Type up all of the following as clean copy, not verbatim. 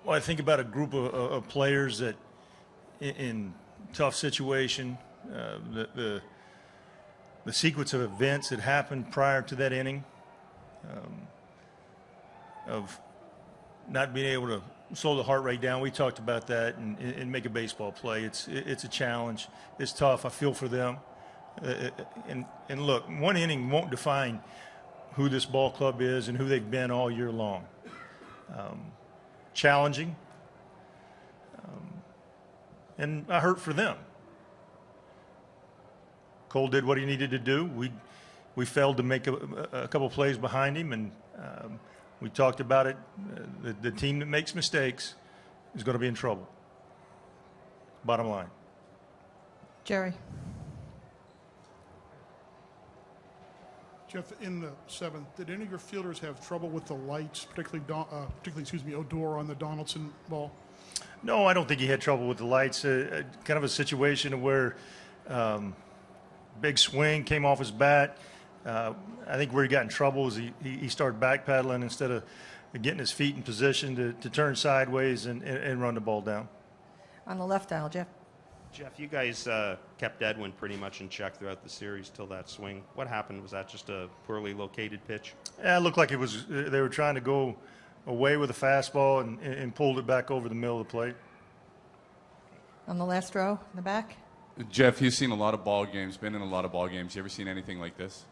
Well, I think about a group of players that in tough situation, the sequence of events that happened prior to that inning, of not being able to slow the heart rate down. We talked about that, and make a baseball play. It's a challenge. It's tough. I feel for them. And look, one inning won't define who this ball club is and who they've been all year long. Challenging. And I hurt for them. Cole did what he needed to do. We failed to make a couple plays behind him, and we talked about it. The team that makes mistakes is going to be in trouble. Bottom line. Jerry. Jeff, in the seventh, did any of your fielders have trouble with the lights, particularly Odor on the Donaldson ball? No, I don't think he had trouble with the lights. Kind of a situation where big swing came off his bat. I think where he got in trouble was he started backpedaling instead of getting his feet in position to turn sideways and run the ball down. On the left aisle, Jeff. Jeff, you guys kept Edwin pretty much in check throughout the series till that swing. What happened? Was that just a poorly located pitch? Yeah, it looked like it was. They were trying to go away with a fastball and pulled it back over the middle of the plate. On the last row, in the back. Jeff, you've seen a lot of ball games, been in a lot of ball games. You ever seen anything like this?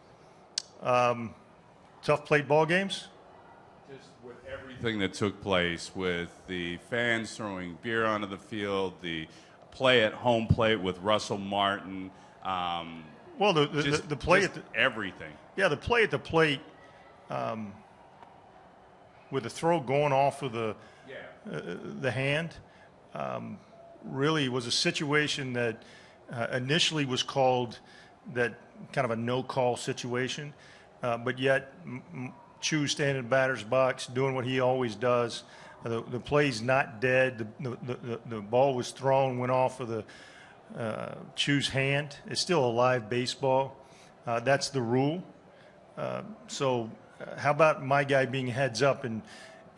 Tough plate ball games? Just with everything that took place, with the fans throwing beer onto the field, the play at home plate with Russell Martin. Well, the play at everything. Yeah, the play at the plate with the throw going off of the hand really was a situation that initially was called that kind of a no-call situation, but yet Chu standing in the batter's box doing what he always does. The play's not dead. The ball was thrown, went off of the Chu's hand. It's still a live baseball. That's the rule. So how about my guy being heads up and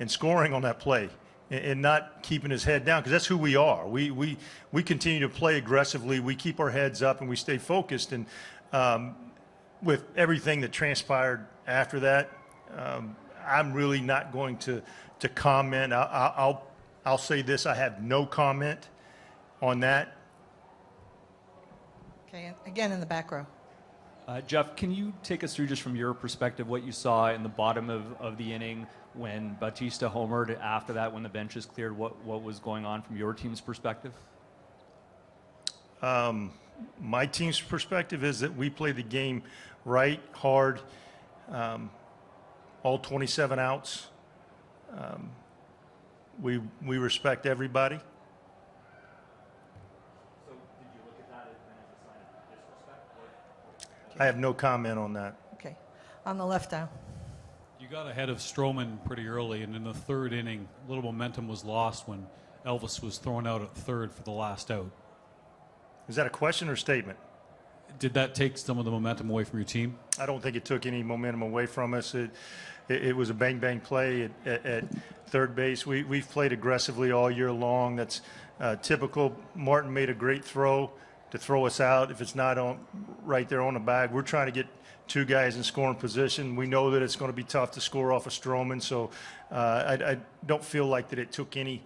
scoring on that play and not keeping his head down? Because that's who we are. We continue to play aggressively. We keep our heads up and we stay focused. And with everything that transpired after that, I'm really not going to comment. I'll say this: I have no comment on that. Okay, again in the back row. Jeff, can you take us through just from your perspective what you saw in the bottom of the inning when Bautista homered? After that, when the benches cleared, what was going on from your team's perspective? My team's perspective is that we played the game right, hard, all 27 outs. We respect everybody. So did you look at that as a sign of disrespect? I have no comment on that. Okay. On the left aisle. You got ahead of Stroman pretty early, and in the third inning, a little momentum was lost when Elvis was thrown out at third for the last out. Is that a question or a statement? Did that take some of the momentum away from your team? I don't think it took any momentum away from us. It was a bang-bang play at third base. We've played aggressively all year long. That's typical. Martin made a great throw to throw us out. If it's not right there on the bag, we're trying to get two guys in scoring position. We know that it's going to be tough to score off of Stroman, so I don't feel like that it took any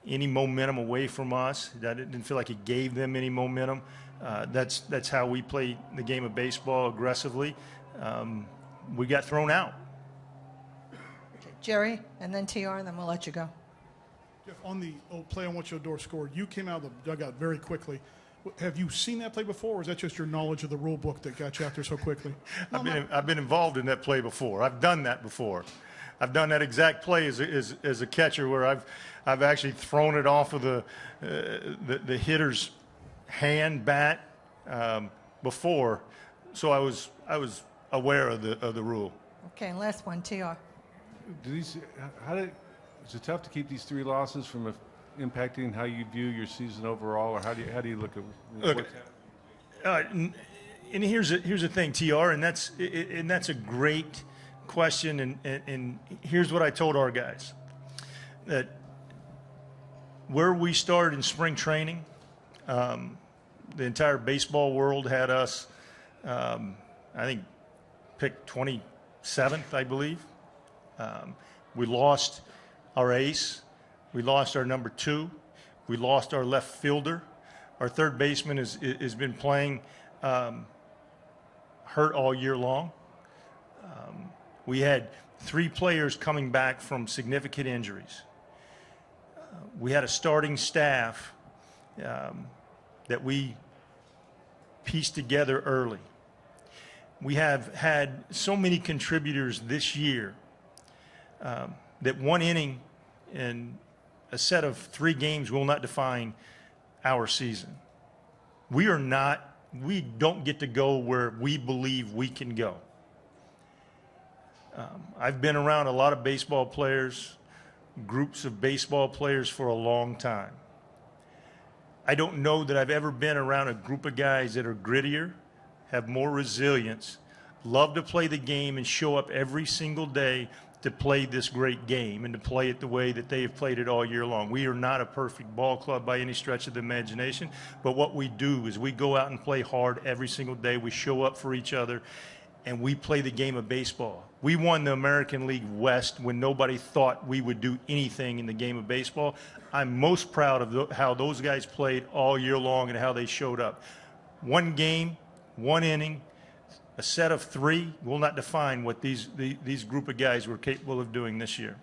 momentum away from us. I didn't feel like it gave them any momentum. That's how we play the game of baseball, aggressively. We got thrown out. Okay, Jerry, and then TR, and then we'll let you go. Jeff, on the play on which Odor scored, you came out of the dugout very quickly. Have you seen that play before, or is that just your knowledge of the rule book that got you out there so quickly? I've been involved in that play before. I've done that before. I've done that exact play as a catcher, where I've actually thrown it off of the hitter's hand, bat, before, so I was aware of the rule. Okay, and last one, TR. Is it tough to keep these three losses from impacting how you view your season overall, or how do you look at what's happening? And here's the thing, TR, and that's a great question, and here's what I told our guys, that where we started in spring training, the entire baseball world had us, I think, picked 27th, I believe. We lost our ace. We lost our number 2. We lost our left fielder. Our third baseman has been playing hurt all year long. We had 3 players coming back from significant injuries. We had a starting staff that we pieced together early. We have had so many contributors this year that one inning in a set of 3 games will not define our season. We don't get to go where we believe we can go. I've been around a lot of baseball players, groups of baseball players for a long time. I don't know that I've ever been around a group of guys that are grittier, have more resilience, love to play the game and show up every single day to play this great game and to play it the way that they have played it all year long. We are not a perfect ball club by any stretch of the imagination, but what we do is we go out and play hard every single day. We show up for each other, and we play the game of baseball. We won the American League West when nobody thought we would do anything in the game of baseball. I'm most proud of how those guys played all year long and how they showed up. 1 game, 1 inning, a set of 3 will not define what these group of guys were capable of doing this year.